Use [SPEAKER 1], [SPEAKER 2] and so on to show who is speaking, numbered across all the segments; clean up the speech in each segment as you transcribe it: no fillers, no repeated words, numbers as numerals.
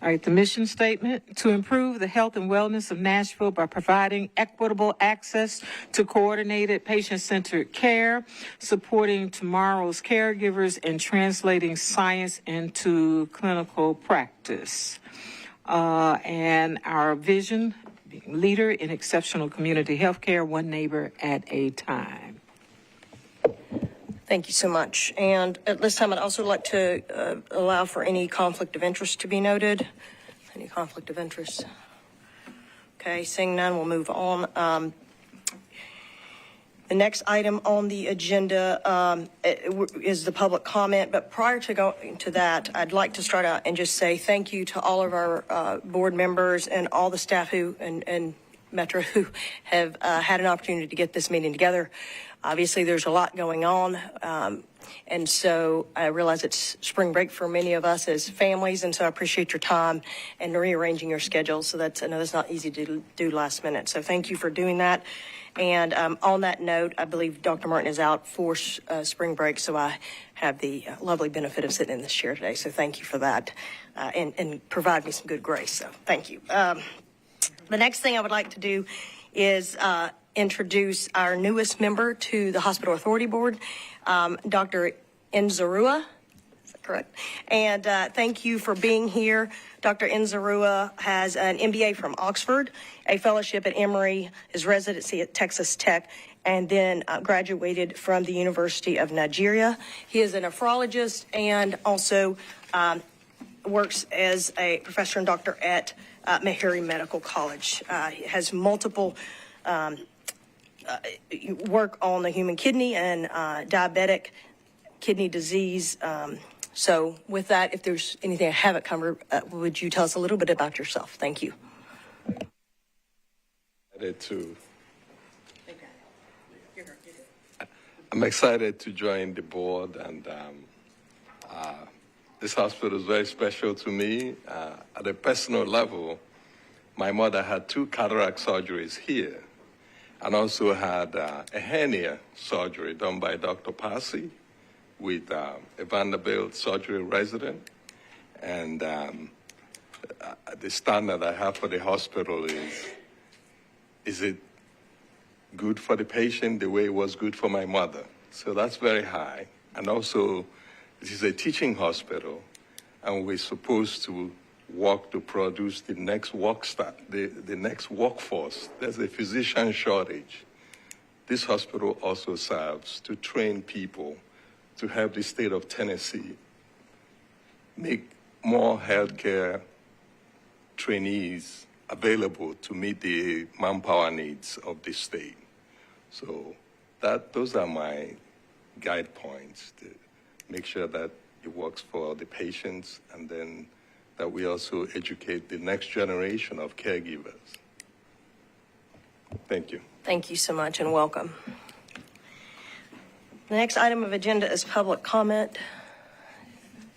[SPEAKER 1] All right, the mission statement: to improve the health and wellness of Nashville by providing equitable access to coordinated patient-centered care, supporting tomorrow's caregivers, and translating science into clinical practice. And our vision: being leader in exceptional community health care, one neighbor at a time.
[SPEAKER 2] Thank you so much. And at this time, I'd also like to allow for any conflict of interest to be noted. Any conflict of interest? Okay, seeing none, we'll move on. The next item on the agenda is the public comment. But prior to going to that, I'd like to start out and just say thank you to all of our board members and all the staff who and Metro who have had an opportunity to get this meeting together. Obviously, there's a lot going on, and so I realize it's spring break for many of us as families, and so I appreciate your time and rearranging your schedule. So I know that's not easy to do last minute. So thank you for doing that. And on that note, I believe Dr. Martin is out for spring break, so I have the lovely benefit of sitting in this chair today. So thank you for that, and provide me some good grace. So thank you. The next thing I would like to do is introduce our newest member to the Hospital Authority Board, Dr. Nzarua. Is that correct? And thank you for being here. Dr. Nzarua has an MBA from Oxford, a fellowship at Emory, his residency at Texas Tech, and then graduated from the University of Nigeria. He is a nephrologist and also works as a professor and doctor at Meharry Medical College. He has multiple work on the human kidney and diabetic kidney disease. So with that, if there's anything I haven't covered, would you tell us a little bit about yourself? Thank you.
[SPEAKER 3] I'm excited to join the board, and this hospital is very special to me. At a personal level, my mother had 2 cataract surgeries here, and also had a hernia surgery done by Dr. Passy with a Vanderbilt surgery resident. And the standard I have for the hospital is it good for the patient the way it was good for my mother? So that's very high. And also, this is a teaching hospital, and we're supposed to work to produce the next the next workforce. There's a physician shortage. This hospital also serves to train people to help the state of Tennessee make more healthcare trainees available to meet the manpower needs of the state. So those are my guide points, to make sure that it works for the patients, and then that we also educate the next generation of caregivers. Thank you.
[SPEAKER 2] Thank you so much, and welcome. The next item of agenda is public comment.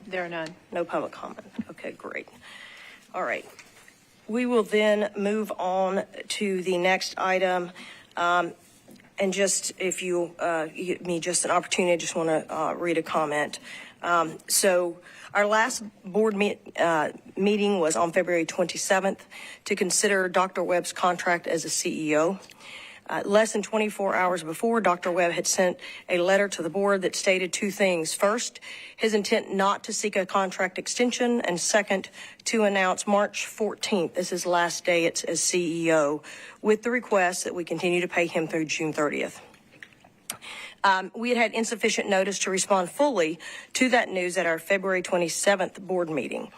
[SPEAKER 4] There are none.
[SPEAKER 2] No public comment. Okay, great. All right. We will then move on to the next item. And just if you give me just an opportunity, I just want to read a comment. So our last board meeting was on February 27th to consider Dr. Webb's contract as a CEO. Less than 24 hours before, Dr. Webb had sent a letter to the board that stated 2 things. First, his intent not to seek a contract extension, and second, to announce March 14th as his last day as CEO, with the request that we continue to pay him through June 30th. We had insufficient notice to respond fully to that news at our February 27th board meeting.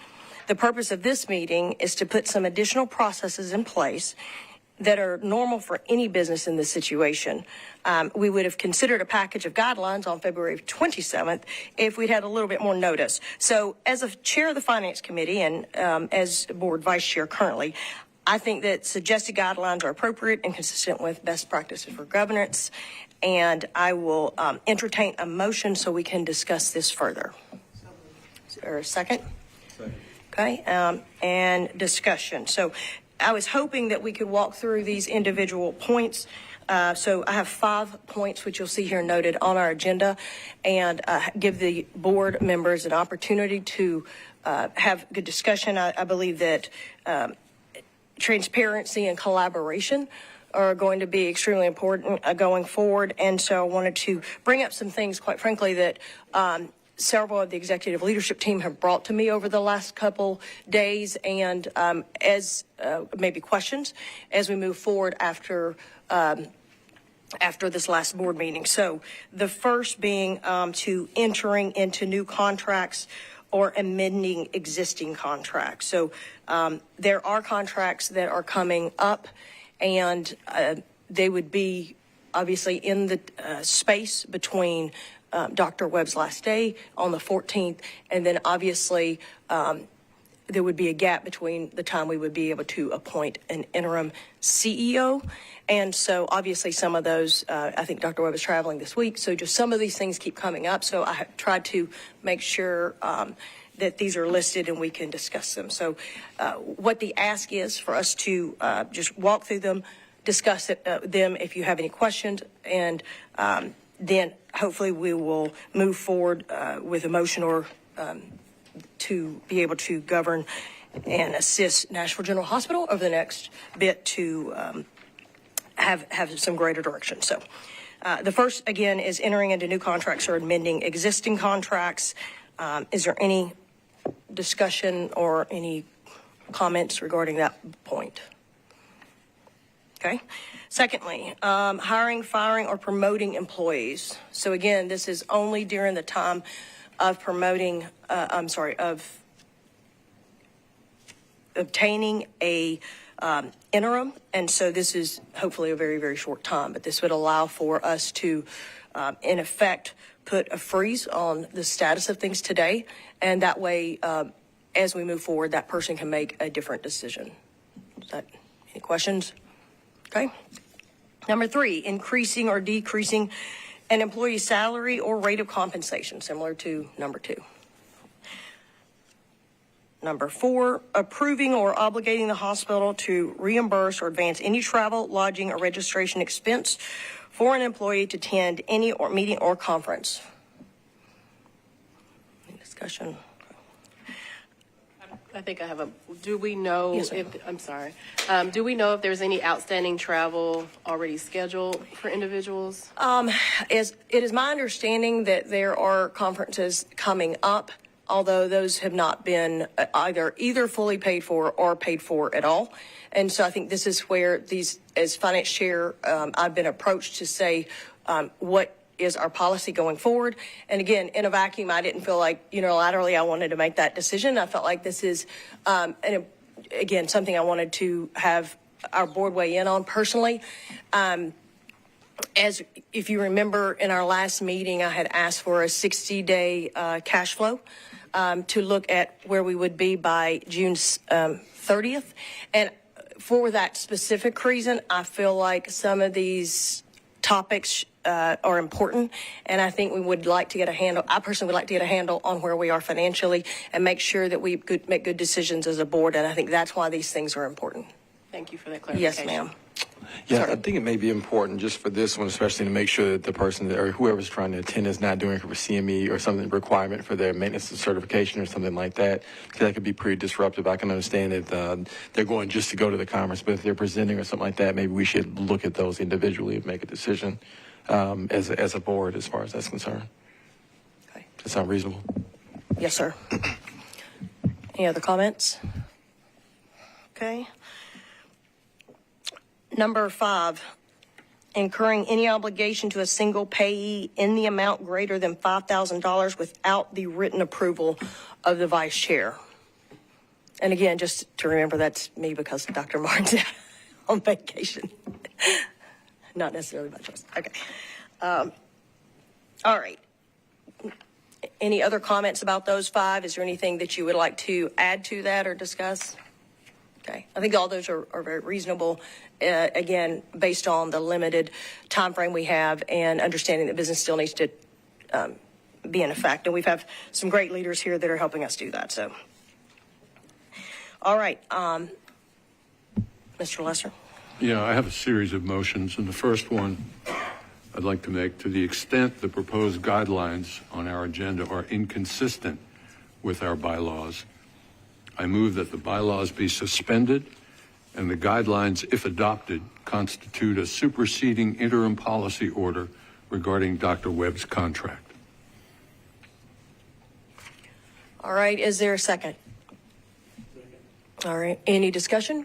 [SPEAKER 2] The purpose of this meeting is to put some additional processes in place that are normal for any business in this situation. We would have considered a package of guidelines on February 27th if we'd had a little bit more notice. So as a chair of the Finance Committee and as board vice chair currently, I think that suggested guidelines are appropriate and consistent with best practices for governance. And I will entertain a motion so we can discuss this further. Is there a second? Second. Okay, and discussion. So I was hoping that we could walk through these individual points. So I have 5 points, which you'll see here noted on our agenda, and give the board members an opportunity to have good discussion. I believe that transparency and collaboration are going to be extremely important going forward. And so I wanted to bring up some things, quite frankly, that several of the executive leadership team have brought to me over the last couple days, and as maybe questions as we move forward after this last board meeting. So the first being to entering into new contracts or amending existing contracts. So there are contracts that are coming up, and they would be obviously in the space between Dr. Webb's last day on the 14th, and then obviously there would be a gap between the time we would be able to appoint an interim CEO. And so obviously some of those, I think Dr. Webb is traveling this week, so just some of these things keep coming up. So I have tried to make sure that these are listed and we can discuss them. So what the ask is for us to just walk through them, discuss them if you have any questions, and then hopefully we will move forward with a motion or to be able to govern and assist Nashville General Hospital over the next bit to have some greater direction. So the first, again, is entering into new contracts or amending existing contracts. Is there any discussion or any comments regarding that point? Okay. Secondly, hiring, firing, or promoting employees. So again, this is only during the time of promoting, of obtaining a interim. And so this is hopefully a very, very short time, but this would allow for us to, in effect, put a freeze on the status of things today. And that way, as we move forward, that person can make a different decision. Is that any questions? Okay. Number 3, increasing or decreasing an employee's salary or rate of compensation, similar to number 2. Number 4, approving or obligating the hospital to reimburse or advance any travel, lodging, or registration expense for an employee to attend any meeting or conference. Any discussion?
[SPEAKER 4] I think I have a, do we know
[SPEAKER 2] Yes,
[SPEAKER 4] if, I'm sorry, do we know if there's any outstanding travel already scheduled for individuals?
[SPEAKER 2] It is my understanding that there are conferences coming up, although those have not been either fully paid for or paid for at all. And so I think this is where these, as finance chair, I've been approached to say what is our policy going forward. And again, in a vacuum, I didn't feel like unilaterally I wanted to make that decision. I felt like this is, again, something I wanted to have our board weigh in on personally. As if you remember in our last meeting, I had asked for a 60-day cash flow to look at where we would be by June 30th. And for that specific reason, I feel like some of these topics are important, and I think we would like to get a handle. I personally would like to get a handle on where we are financially and make sure that we make good decisions as a board, and I think that's why these things are important.
[SPEAKER 4] Thank you for that clarification.
[SPEAKER 2] Yes, ma'am.
[SPEAKER 5] Yeah,
[SPEAKER 2] Sorry.
[SPEAKER 5] I think it may be important just for this one, especially to make sure that the person or whoever's trying to attend is not doing it for CME or something requirement for their maintenance and certification or something like that, because that could be pretty disruptive. I can understand that they're going just to go to the conference, but if they're presenting or something like that, maybe we should look at those individually and make a decision as a board as far as that's concerned.
[SPEAKER 2] Okay.
[SPEAKER 5] Does that sound reasonable?
[SPEAKER 2] Yes, sir. Any other comments? Okay. Number 5, incurring any obligation to a single payee in the amount greater than $5,000 without the written approval of the vice chair. And again, just to remember, that's me because Dr. Martin's on vacation. Not necessarily by choice. Okay. All right. Any other comments about those 5? Is there anything that you would like to add to that or discuss? Okay. I think all those are very reasonable, again, based on the limited time frame we have and understanding that business still needs to be in effect. And we've had some great leaders here that are helping us do that. So, all right. Mr. Lesser.
[SPEAKER 6] Yeah, I have a series of motions, and the first one I'd like to make: to the extent the proposed guidelines on our agenda are inconsistent with our bylaws, I move that the bylaws be suspended and the guidelines, if adopted, constitute a superseding interim policy order regarding Dr. Webb's contract.
[SPEAKER 2] All right, is there a second? All right, any discussion?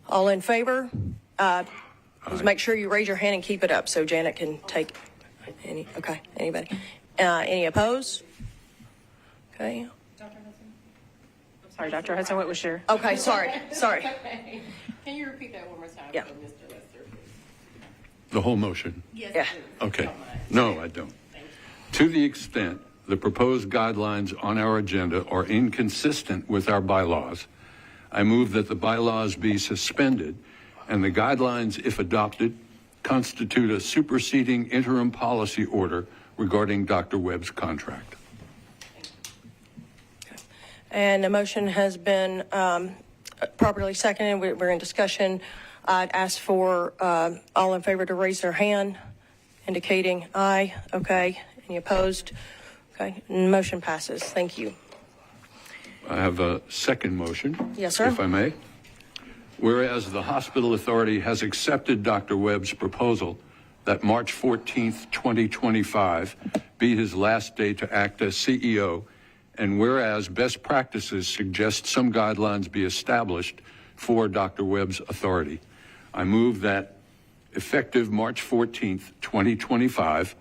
[SPEAKER 2] All in favor? Just make sure you raise your hand and keep it up so Janet can take any, okay, anybody? Any opposed? Okay,
[SPEAKER 4] Sorry, Dr. Hudson, what was your?
[SPEAKER 2] okay, sorry.
[SPEAKER 4] Can you repeat that one more time
[SPEAKER 2] Yeah.
[SPEAKER 4] for Mr. Lester, please?
[SPEAKER 6] The whole motion?
[SPEAKER 2] Yeah,
[SPEAKER 6] Okay. No, I don't. To the extent the proposed guidelines on our agenda are inconsistent with our bylaws, I move that the bylaws be suspended and the guidelines, if adopted, constitute a superseding interim policy order regarding Dr. Webb's contract.
[SPEAKER 2] and the motion has been properly seconded. We're in discussion. I'd ask for all in favor to raise their hand, indicating aye. Okay. Any opposed? Okay. Motion passes. Thank you.
[SPEAKER 6] I have a second motion.
[SPEAKER 2] Yes, sir.
[SPEAKER 6] If I may. Whereas the hospital authority has accepted Dr. Webb's proposal that March 14th, 2025 be his last day to act as CEO, and whereas best practices suggest some guidelines be established for Dr. Webb's authority, I move that effective March 14th, 2025,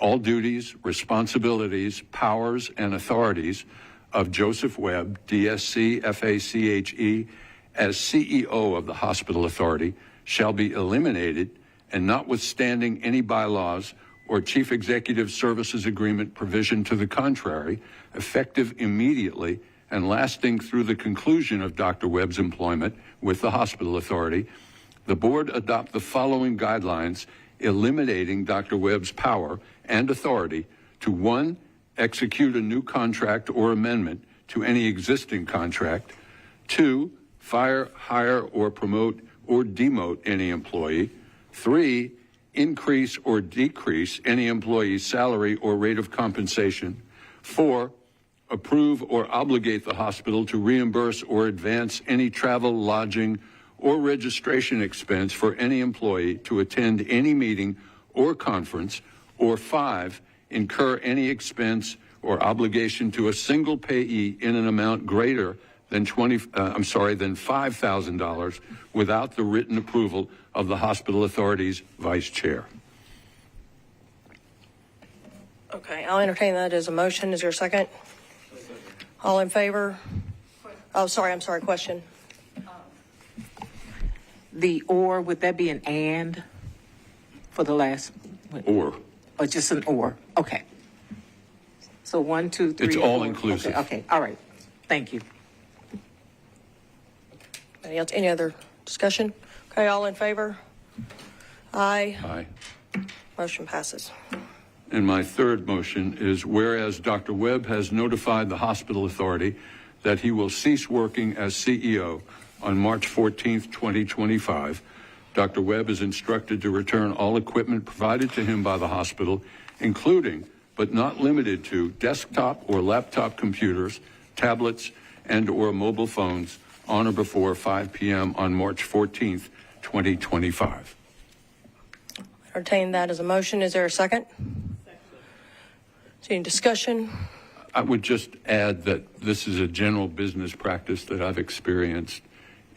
[SPEAKER 6] all duties, responsibilities, powers, and authorities of Joseph Webb, DSC, FACHE, as CEO of the hospital authority shall be eliminated, and notwithstanding any bylaws or chief executive services agreement provision to the contrary, effective immediately and lasting through the conclusion of Dr. Webb's employment with the hospital authority, the board adopt the following guidelines eliminating Dr. Webb's power and authority to: 1, execute a new contract or amendment to any existing contract; 2, fire, hire, or promote or demote any employee; 3, increase or decrease any employee's salary or rate of compensation; 4, approve or obligate the hospital to reimburse or advance any travel, lodging, or registration expense for any employee to attend any meeting or conference; or 5, incur any expense or obligation to a single payee in an amount greater than $5,000 without the written approval of the hospital authority's vice chair.
[SPEAKER 2] Okay, I'll entertain that as a motion. Is there a second? All in favor? Oh, sorry, I'm sorry, question.
[SPEAKER 1] The or, would that be an and for the last?
[SPEAKER 6] Or
[SPEAKER 1] just an or? Okay. So 1, 2, 3.
[SPEAKER 6] It's
[SPEAKER 1] 4.
[SPEAKER 6] all inclusive.
[SPEAKER 1] Okay, all right. Thank you.
[SPEAKER 2] Any else, any other discussion? Okay, all in favor? Aye.
[SPEAKER 6] aye.
[SPEAKER 2] Motion passes.
[SPEAKER 6] And my third motion is, whereas Dr. Webb has notified the hospital authority that he will cease working as CEO on March 14th, 2025, Dr. Webb is instructed to return all equipment provided to him by the hospital, including but not limited to desktop or laptop computers, tablets, and or mobile phones on or before 5 p.m. on March 14th, 2025.
[SPEAKER 2] Entertain that as a motion. Is there a second? Any discussion?
[SPEAKER 6] I would just add that this is a general business practice that I've experienced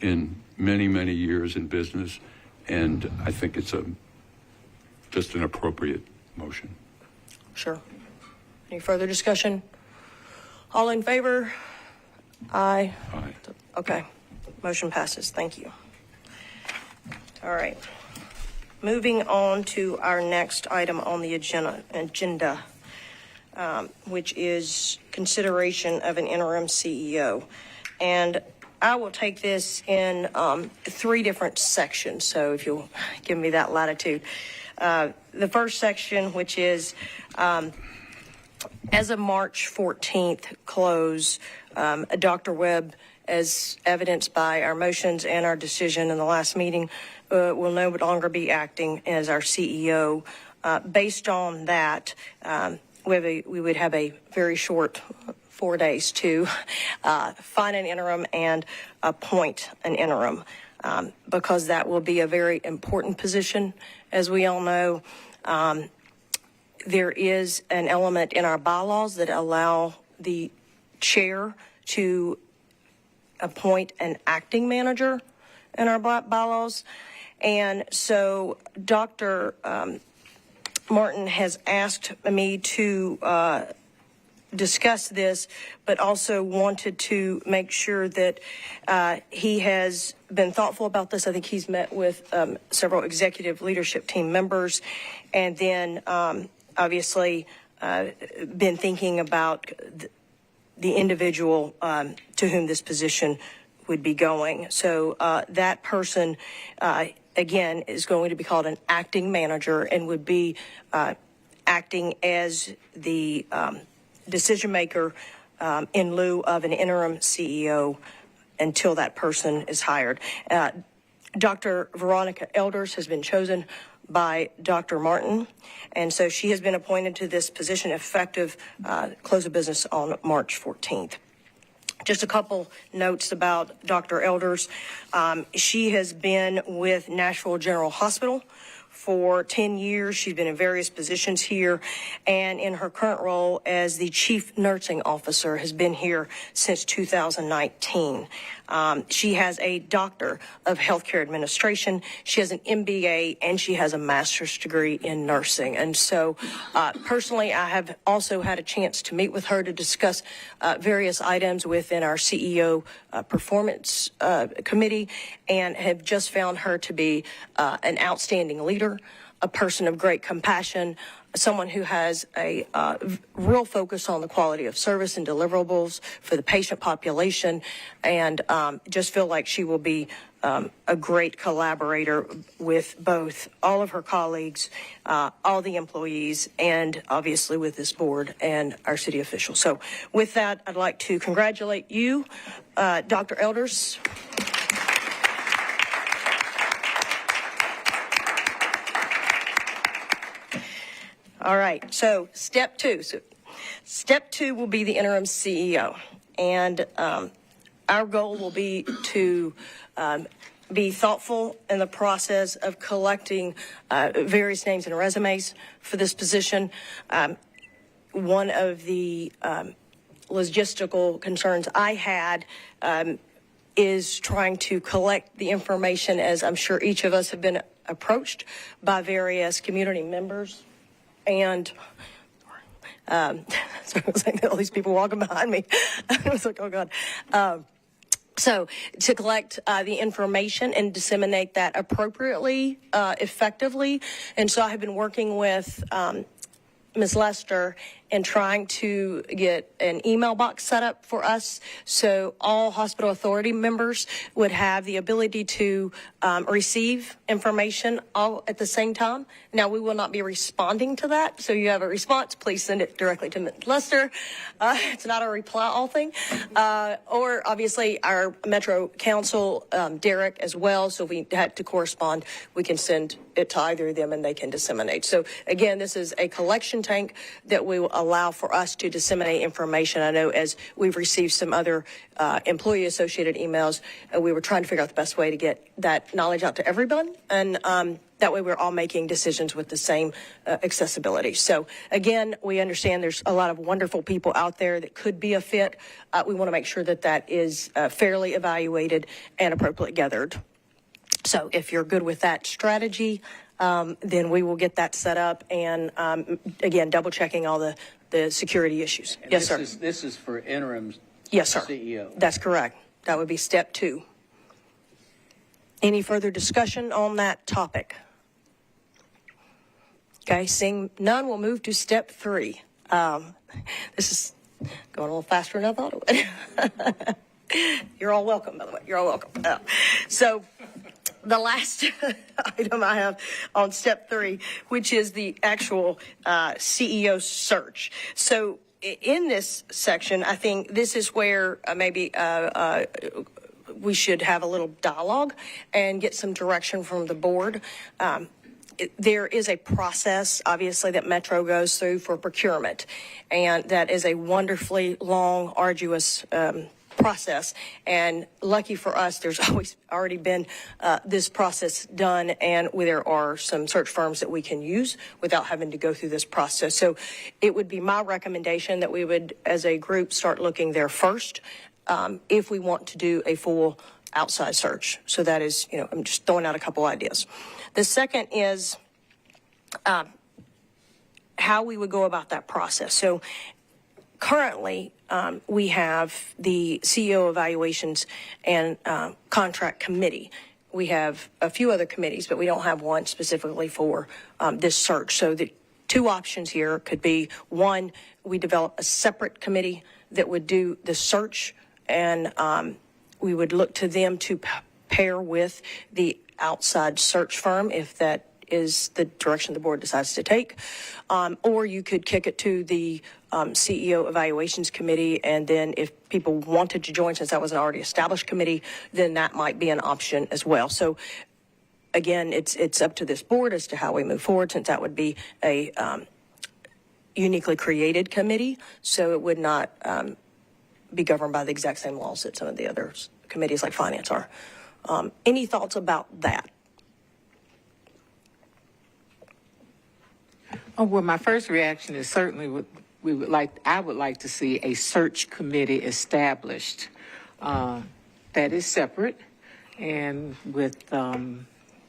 [SPEAKER 6] in many, many years in business, and I think it's just an appropriate motion.
[SPEAKER 2] Sure. Any further discussion? All in favor? Aye.
[SPEAKER 6] Aye.
[SPEAKER 2] Okay. Motion passes. Thank you. All right. Moving on to our next item on the agenda, which is consideration of an interim CEO. And I will take this in 3 different sections, so if you'll give me that latitude. The first section, which is as of March 14th close, Dr. Webb, as evidenced by our motions and our decision in the last meeting, will no longer be acting as our CEO. Based on that, we would have a very short 4 days to find an interim and appoint an interim, because that will be a very important position. As we all know, there is an element in our bylaws that allow the chair to appoint an acting manager in our bylaws. And so Dr. Martin has asked me to discuss this, but also wanted to make sure that he has been thoughtful about this. I think he's met with several executive leadership team members, and then obviously been thinking about the individual to whom this position would be going. So that person, again, is going to be called an acting manager and would be acting as the decision maker in lieu of an interim CEO until that person is hired. Dr. Veronica Elders has been chosen by Dr. Martin, and so she has been appointed to this position effective close of business on March 14th. Just a couple notes about Dr. Elders. She has been with Nashville General Hospital for 10 years. She's been in various positions here, and in her current role as the Chief Nursing Officer has been here since 2019. She has a Doctor of Healthcare Administration. She has an MBA, and she has a master's degree in nursing. And so personally, I have also had a chance to meet with her to discuss various items within our CEO performance committee, and have just found her to be an outstanding leader, a person of great compassion, someone who has a real focus on the quality of service and deliverables for the patient population, and just feel like she will be a great collaborator with both all of her colleagues, all the employees, and obviously with this board and our city officials. So with that, I'd like to congratulate you, Dr. Elders. All right, so step two. Step two will be the interim CEO. And our goal will be to be thoughtful in the process of collecting various names and resumes for this position. One of the logistical concerns I had is trying to collect the information, as I'm sure each of us have been approached by various community members. And so I was like, all these people walking behind me. I was like, oh, God. So to collect the information and disseminate that appropriately, effectively. And so I have been working with Ms. Lester and trying to get an email box set up for us so all hospital authority members would have the ability to receive information all at the same time. Now, we will not be responding to that, so you have a response, please send it directly to Ms. Lester. It's not a reply all thing. Or obviously our Metro Council, Derek as well, so if we had to correspond, we can send it to either of them and they can disseminate. So again, this is a collection tank that we will allow for us to disseminate information. I know as we've received some other employee associated emails, we were trying to figure out the best way to get that knowledge out to everyone. And that way we're all making decisions with the same accessibility. So again, we understand there's a lot of wonderful people out there that could be a fit. We want to make sure that that is fairly evaluated and appropriately gathered. So if you're good with that strategy, then we will get that set up and, again, double checking all the security issues.
[SPEAKER 7] And
[SPEAKER 2] yes, sir.
[SPEAKER 7] This is for interim
[SPEAKER 2] yes, sir.
[SPEAKER 7] CEO.
[SPEAKER 2] That's correct. That would be step two. Any further discussion on that topic? Okay, seeing none, we'll move to step three. This is going a little faster than I thought it would. You're all welcome, by the way. You're all welcome. So the last item I have on step three, which is the actual CEO search. So in this section, I think this is where maybe we should have a little dialogue and get some direction from the board. there is a process, obviously, that Metro goes through for procurement, and that is a wonderfully long, arduous process. And lucky for us, there's always already been this process done, and there are some search firms that we can use without having to go through this process. So it would be my recommendation that we would, as a group, start looking there first if we want to do a full outside search. So that is, I'm just throwing out a couple ideas. The second is how we would go about that process. So currently, we have the CEO evaluations and contract committee. We have a few other committees, but we don't have one specifically for this search. So the two options here could be, one, we develop a separate committee that would do the search, and we would look to them to pair with the outside search firm if that is the direction the board decides to take. Or you could kick it to the CEO Evaluations Committee, and then if people wanted to join, since that was an already established committee, then that might be an option as well. So again, it's up to this board as to how we move forward, since that would be a uniquely created committee, so it would not be governed by the exact same laws that some of the other committees like finance are. Any thoughts about that?
[SPEAKER 1] Oh, well, my first reaction is certainly I would like to see a search committee established that is separate, and with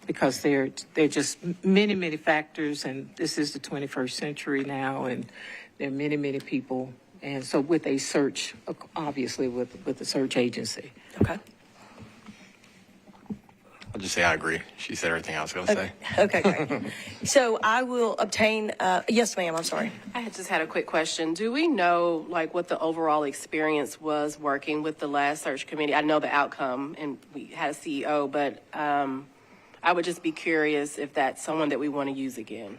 [SPEAKER 1] because there are just many factors, and this is the 21st century now, and there are many people, and so with a search, obviously with the search agency.
[SPEAKER 2] Okay.
[SPEAKER 5] I'll just say I agree. She said everything I was going to say.
[SPEAKER 2] Okay, great. So I will obtain, yes, ma'am, I'm sorry.
[SPEAKER 4] I just had a quick question. Do we know, what the overall experience was working with the last search committee? I know the outcome, and we had a CEO, but I would just be curious if that's someone that we want to use again.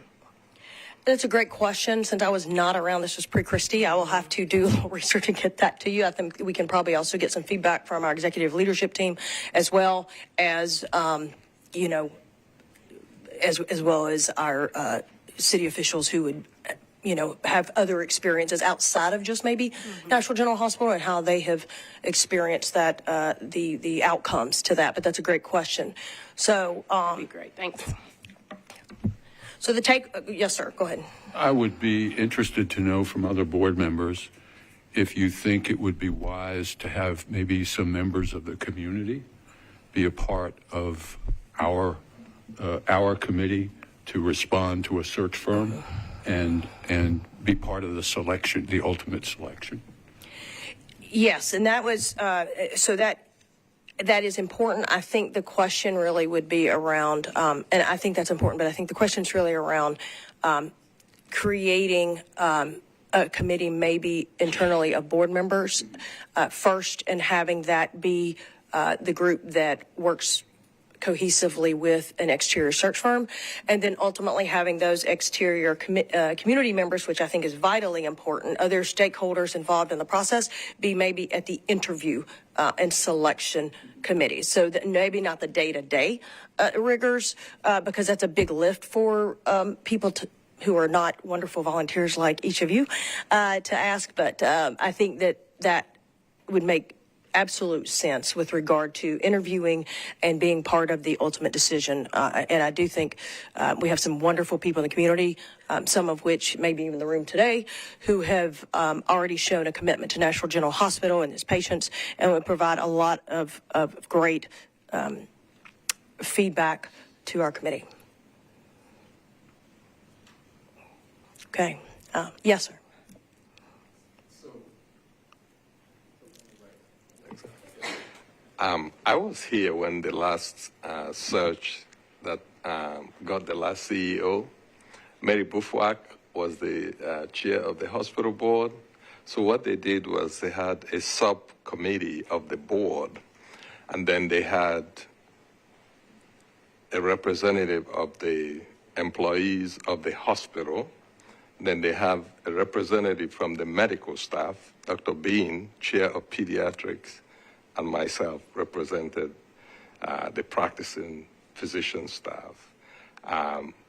[SPEAKER 2] That's a great question. Since I was not around, this was pre-Christie, I will have to do a little research and get that to you. I think we can probably also get some feedback from our executive leadership team, as well as, as well as our city officials who would, have other experiences outside of just maybe Nashville General Hospital, and how they have experienced that, the outcomes to that. But that's a great question. So,
[SPEAKER 4] That'd be great. Thanks.
[SPEAKER 2] So yes, sir, go ahead.
[SPEAKER 6] I would be interested to know from other board members if you think it would be wise to have maybe some members of the community be a part of our committee to respond to a search firm and be part of the selection, the ultimate selection.
[SPEAKER 2] Yes, and that was so that is important. I think the question really would be around, and I think that's important, but I think the question is really around creating a committee, maybe internally of board members first, and having that be the group that works cohesively with an exterior search firm, and then ultimately having those exterior community members, which I think is vitally important, other stakeholders involved in the process, be maybe at the interview and selection committee. So that maybe not the day-to-day rigors, because that's a big lift for people who are not wonderful volunteers like each of you to ask, but I think that would make absolute sense with regard to interviewing and being part of the ultimate decision. And I do think we have some wonderful people in the community, some of which may be in the room today, who have already shown a commitment to Nashville General Hospital and its patients, and would provide a lot of great feedback to our committee. Okay. Yes, sir.
[SPEAKER 3] I was here when the last search that got the last CEO. Mary Buffwack was the chair of the hospital board. So what they did was they had a subcommittee of the board, and then they had a representative of the employees of the hospital. Then they have a representative from the medical staff, Dr. Bean, chair of pediatrics, and myself represented the practicing physician staff.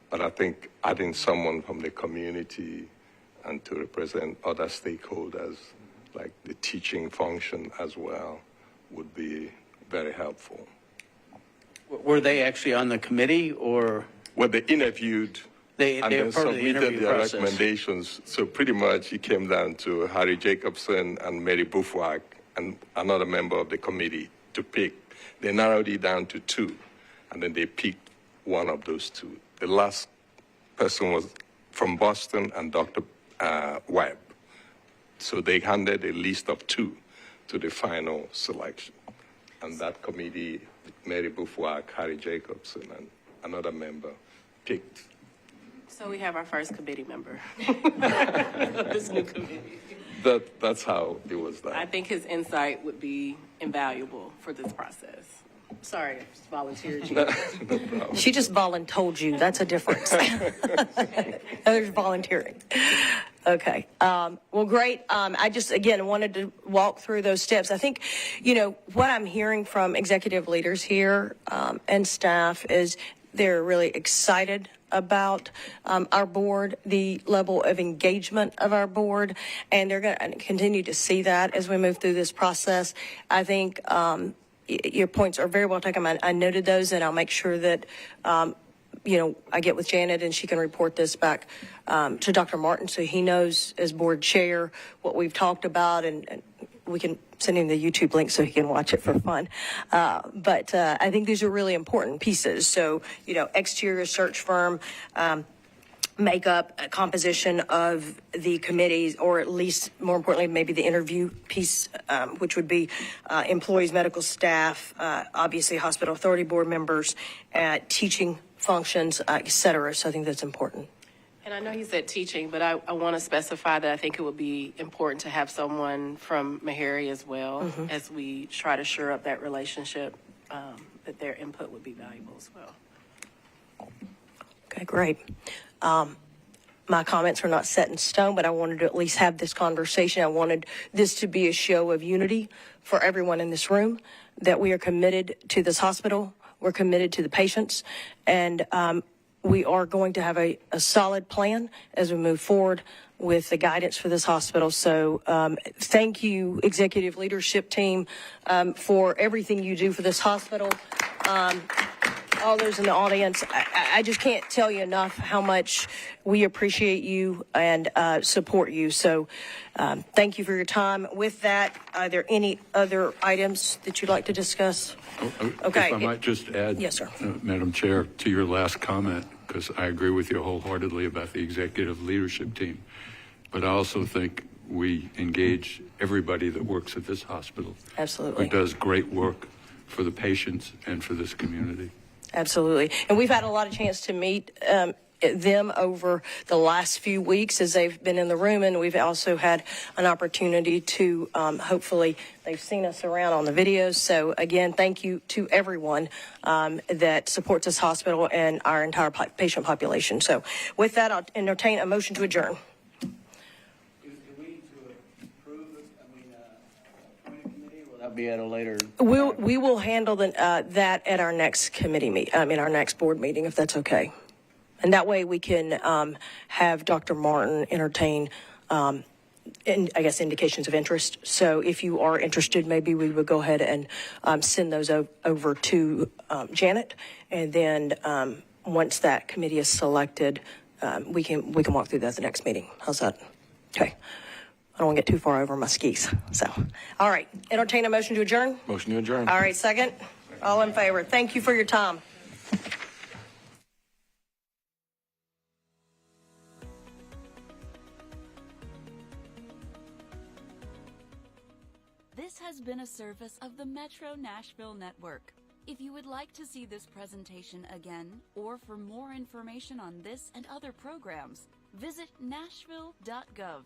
[SPEAKER 3] But I think adding someone from the community and to represent other stakeholders, like the teaching function as well, would be very helpful.
[SPEAKER 7] Were they actually on the committee, or
[SPEAKER 3] Well, they interviewed
[SPEAKER 7] They
[SPEAKER 3] and
[SPEAKER 7] were
[SPEAKER 3] then
[SPEAKER 7] part of the
[SPEAKER 3] submitted
[SPEAKER 7] interview
[SPEAKER 3] their
[SPEAKER 7] process?
[SPEAKER 3] recommendations. So pretty much it came down to Harry Jacobson and Mary Buffwack and another member of the committee to pick. They narrowed it down to two, and then they picked one of those two. The last person was from Boston and Dr. Webb. So they handed a list of two to the final selection. And that committee, Mary Buffwack, Harry Jacobson, and another member picked.
[SPEAKER 4] So we have our first committee member of this new committee.
[SPEAKER 3] That's how it was done.
[SPEAKER 4] I think his insight would be invaluable for this process. Sorry, I just volunteered you.
[SPEAKER 2] She just voluntold you. That's a difference. Others volunteering. Okay. Well, great. I just, again, wanted to walk through those steps. I think, what I'm hearing from executive leaders here and staff is they're really excited about our board, the level of engagement of our board, and they're going to continue to see that as we move through this process. I think your points are very well taken. I noted those, and I'll make sure that I get with Janet and she can report this back to Dr. Martin so he knows as board chair what we've talked about, and we can send him the YouTube link so he can watch it for fun. But I think these are really important pieces. So, exterior search firm, makeup, composition of the committees, or at least more importantly, maybe the interview piece, which would be employees, medical staff, obviously hospital authority board members, teaching functions, et cetera. So I think that's important.
[SPEAKER 4] And I know you said teaching, but I want to specify that I think it would be important to have someone from Meharry as well as we try to shore up that relationship, that their input would be valuable as well.
[SPEAKER 2] Okay, great. My comments are not set in stone, but I wanted to at least have this conversation. I wanted this to be a show of unity for everyone in this room, that we are committed to this hospital. We're committed to the patients, and we are going to have a solid plan as we move forward with the guidance for this hospital. So thank you, executive leadership team, for everything you do for this hospital. All those in the audience, I just can't tell you enough how much we appreciate you and support you. So thank you for your time. With that, are there any other items that you'd like to discuss? Okay.
[SPEAKER 6] If I might just add,
[SPEAKER 2] Yes, sir.
[SPEAKER 6] Madam Chair, to your last comment, because I agree with you wholeheartedly about the executive leadership team. But I also think we engage everybody that works at this hospital.
[SPEAKER 2] Absolutely.
[SPEAKER 6] Who does great work for the patients and for this community.
[SPEAKER 2] Absolutely. And we've had a lot of chance to meet them over the last few weeks as they've been in the room, and we've also had an opportunity to hopefully they've seen us around on the videos. So again, thank you to everyone that supports this hospital and our entire patient population. So with that, I'll entertain a motion to adjourn.
[SPEAKER 7] Do we need to approve it? Appoint a committee, or will that be at a later?
[SPEAKER 2] We will handle that at our next committee in our next board meeting, if that's okay. And that way we can have Dr. Martin entertain, indications of interest. So if you are interested, maybe we would go ahead and send those over to Janet. And then once that committee is selected, we can walk through that at the next meeting. How's that? Okay. I don't want to get too far over my skis. So, all right. Entertain a motion to adjourn.
[SPEAKER 5] Motion to adjourn.
[SPEAKER 2] All right. Second. All in favor. Thank you for your time.
[SPEAKER 8] This has been a service of the Metro Nashville Network. If you would like to see this presentation again, or for more information on this and other programs, visit nashville.gov.